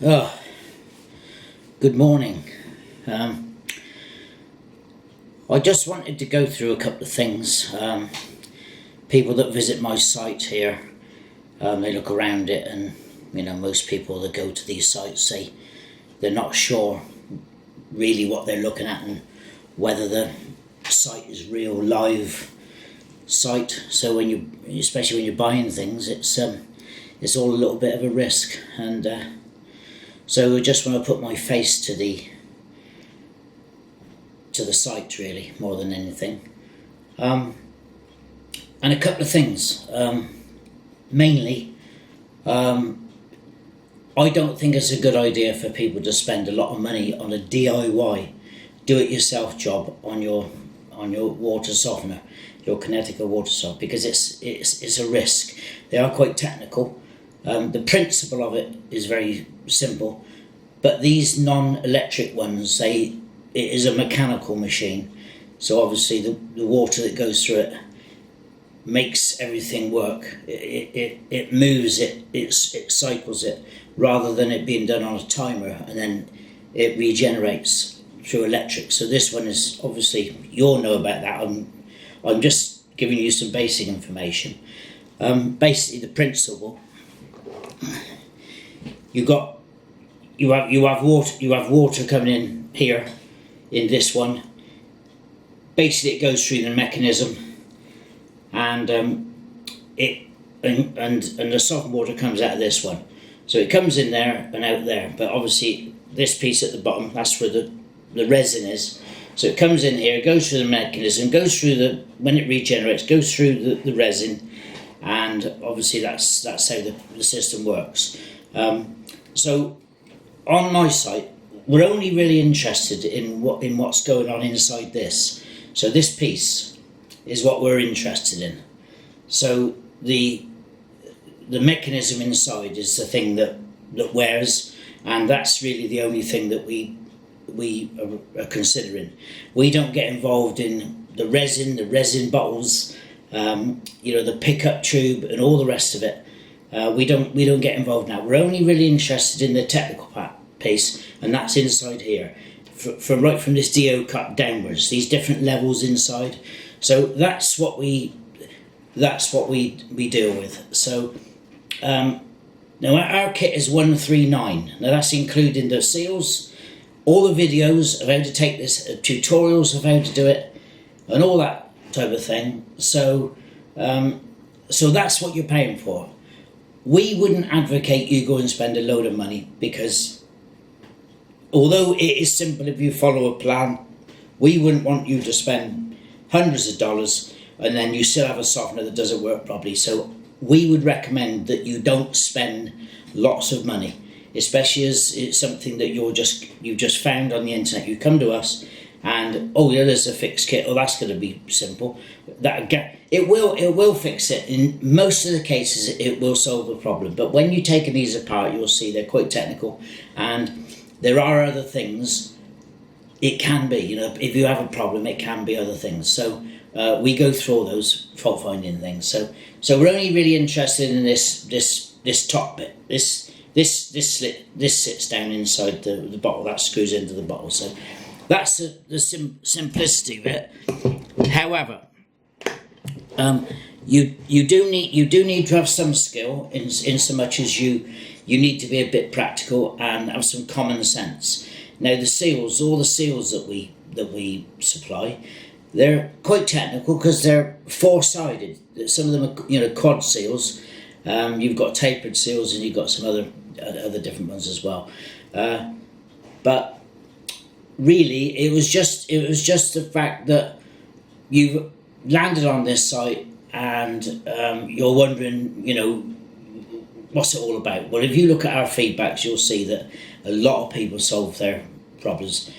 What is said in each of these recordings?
Oh, good morning. I just wanted to go through a couple of things. People that visit my site here, they look around it, and most people that go to these sites say they're not sure really what they're looking at and whether the site is real live site. So especially when you're buying things, it's all a little bit of a risk, and so I just want to put my face to the site, really, more than anything. And a couple of things. Mainly, I don't think it's a good idea for people to spend a lot of money on a DIY, do-it-yourself job on your water softener, your Kinetico water softener, because it's a risk. They are quite technical. The principle of it is very simple, but these non-electric ones, it is a mechanical machine, so obviously the water that goes through it makes everything work. It moves it cycles it, rather than it being done on a timer and then it regenerates through electric. So this one is, obviously you all know about that. I'm just giving you some basic information. Basically the principle, you have water coming in here in this one. Basically it goes through the mechanism, and the softened water comes out of this one. So it comes in there and out there, but obviously this piece at the bottom, that's where the resin is. So it comes in here, goes through the mechanism, goes through when it regenerates, goes through the resin, and obviously that's how the system works. So on my site, we're only really interested in what's going on inside this. So this piece is what we're interested in. So the mechanism inside is the thing that wears, and that's really the only thing that we are considering. We don't get involved in the resin bottles, the pickup tube and all the rest of it. We don't get involved now. We're only really interested in the technical piece, and that's inside here, from this DO cut downwards, these different levels inside. So that's what we deal with. So now our kit is 139. Now that's including the seals, all the videos of how to take this, tutorials of how to do it, and all that type of thing. So that's what you're paying for. We wouldn't advocate you go and spend a load of money, because although it is simple if you follow a plan, we wouldn't want you to spend hundreds of dollars and then you still have a softener that doesn't work properly. So we would recommend that you don't spend lots of money, especially as it's something that you just found on the internet. You come to us and there's a fixed kit. That's going to be simple. It will fix it. In most of the cases, it will solve the problem. But when you take these apart, you'll see they're quite technical, and there are other things. It can be, if you have a problem, it can be other things. So we go through all those fault finding things. So we're only really interested in this top bit. This slit. This sits down inside the bottle. That screws into the bottle. So that's the simplicity of it. However, you do need to have some skill in so much as you need to be a bit practical and have some common sense. Now all the seals that we supply, they're quite technical because they're four-sided. Some of them are quad seals. You've got tapered seals, and you've got some other different ones as well. But really, it was just the fact that you've landed on this site and you're wondering, what's it all about? Well, if you look at our feedbacks, you'll see that a lot of people solve their problems.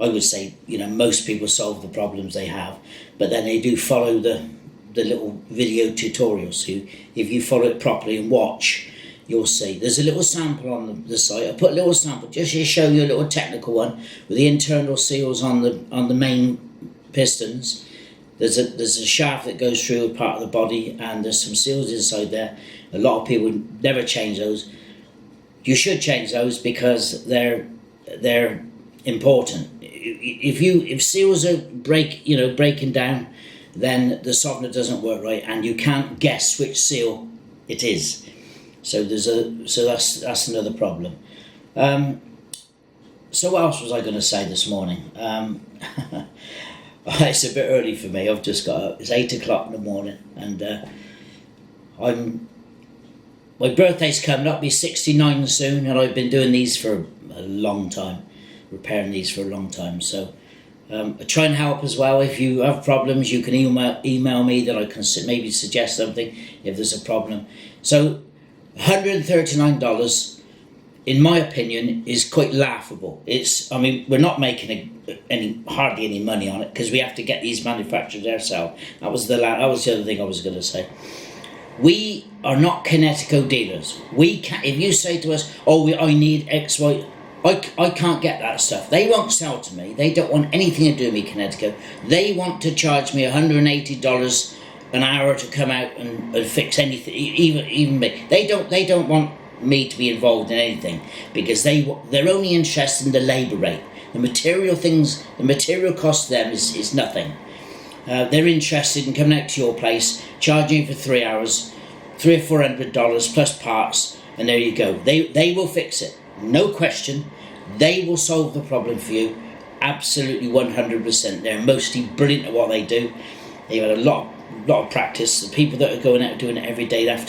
I would say, most people solve the problems they have, but then they do follow the little video tutorials. So if you follow it properly and watch, you'll see. There's a little sample on the site. I put a little sample just to show you a little technical one with the internal seals on the main pistons. There's a shaft that goes through a part of the body, and there's some seals inside there. A lot of people never change those. you should change those because they're important. If seals are breaking down, then the softener doesn't work right, and you can't guess which seal it is. So that's another problem. So what else was I going to say this morning? It's a bit early for me. I've just got up. It's 8 o'clock in the morning, and my birthday's coming up. I'll be 69 soon, and I've been doing these for a long time, repairing these for a long time. So I try and help as well. If you have problems, you can email me, that I can maybe suggest something if there's a problem. So $139, in my opinion, is quite laughable. We're not making hardly any money on it because we have to get these manufactured ourselves. That was the other thing I was going to say. We are not Kinetico dealers. If you say to us, I need X, Y, I can't get that stuff. They won't sell to me. They don't want anything to do with me, Kinetico. They want to charge me $180 an hour to come out and fix anything, even me. They don't want me to be involved in anything because they're only interested in the labour rate. The material cost to them is nothing. They're interested in coming out to your place, charging you for 3 hours, $300 or $400 plus parts, and there you go. They will fix it, no question. They will solve the problem for you, absolutely 100%. They're mostly brilliant at what they do. They've had a lot of practice. The people that are going out doing it every day, they have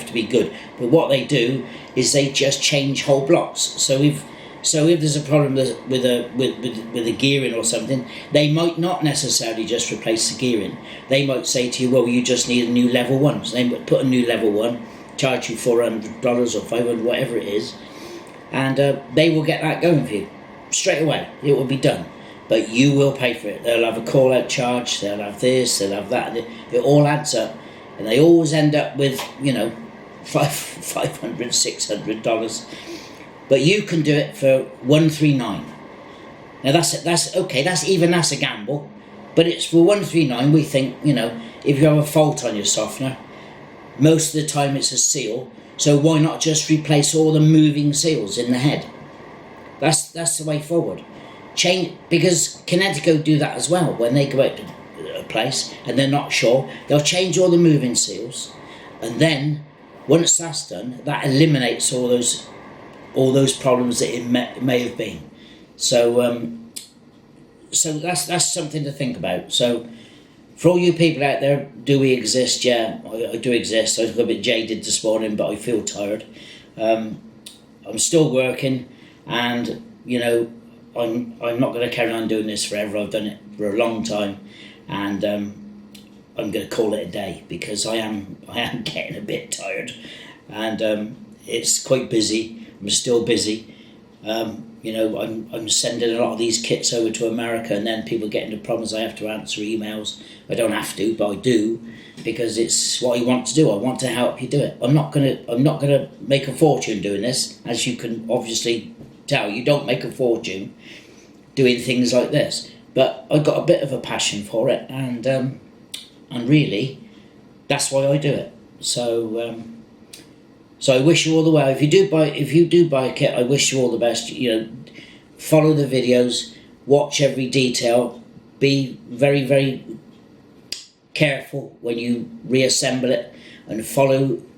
to be good. But what they do is they just change whole blocks. So if there's a problem with the gearing or something, they might not necessarily just replace the gearing. They might say to you, well, you just need a new level one. So they might put a new level one, charge you $400 or $500, whatever it is, and they will get that going for you straight away. It will be done. But you will pay for it. They'll have a call-out charge, they'll have this, they'll have that. It all adds up. And they always end up with, $500, $600. But you can do it for $139. Now that's okay, that's a gamble. But it's for $139, we think, if you have a fault on your softener, most of the time it's a seal. So why not just replace all the moving seals in the head? That's the way forward. Because Kinetico do that as well. When they go out to a place and they're not sure, they'll change all the moving seals, and then once that's done, that eliminates all those problems that it may have been. So that's something to think about. So for all you people out there, do we exist? Yeah, I do exist. I was a bit jaded this morning, but I feel tired. I'm still working, and I'm not going to carry on doing this forever. I've done it for a long time, and I'm going to call it a day because I am getting a bit tired, and it's quite busy. I'm still busy. I'm sending a lot of these kits over to America, and then people get into problems. I have to answer emails. I don't have to, but I do because it's what I want to do. I want to help you do it. I'm not gonna make a fortune doing this, as you can obviously tell. You don't make a fortune doing things like this, but I got a bit of a passion for it, and really, that's why I do it. So I wish you all the well. If you do buy a kit, I wish you all the best. Follow the videos, watch every detail, be very, very careful when you reassemble it, and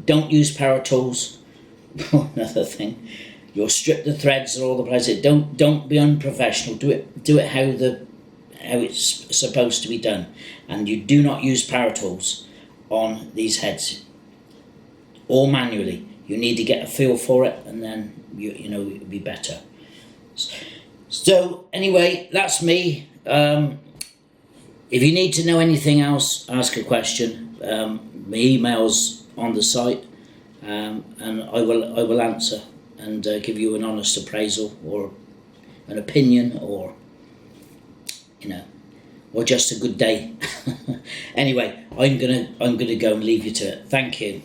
don't use power tools. Another thing. You'll strip the threads and all the places. Don't be unprofessional. Do it how it's supposed to be done, and you do not use power tools on these heads, or manually. You need to get a feel for it, and then it'll be better. So anyway, that's me. If you need to know anything else, ask a question. My email's on the site, and I will answer and give you an honest appraisal or an opinion, or or just a good day. Anyway, I'm gonna go and leave you to it. Thank you.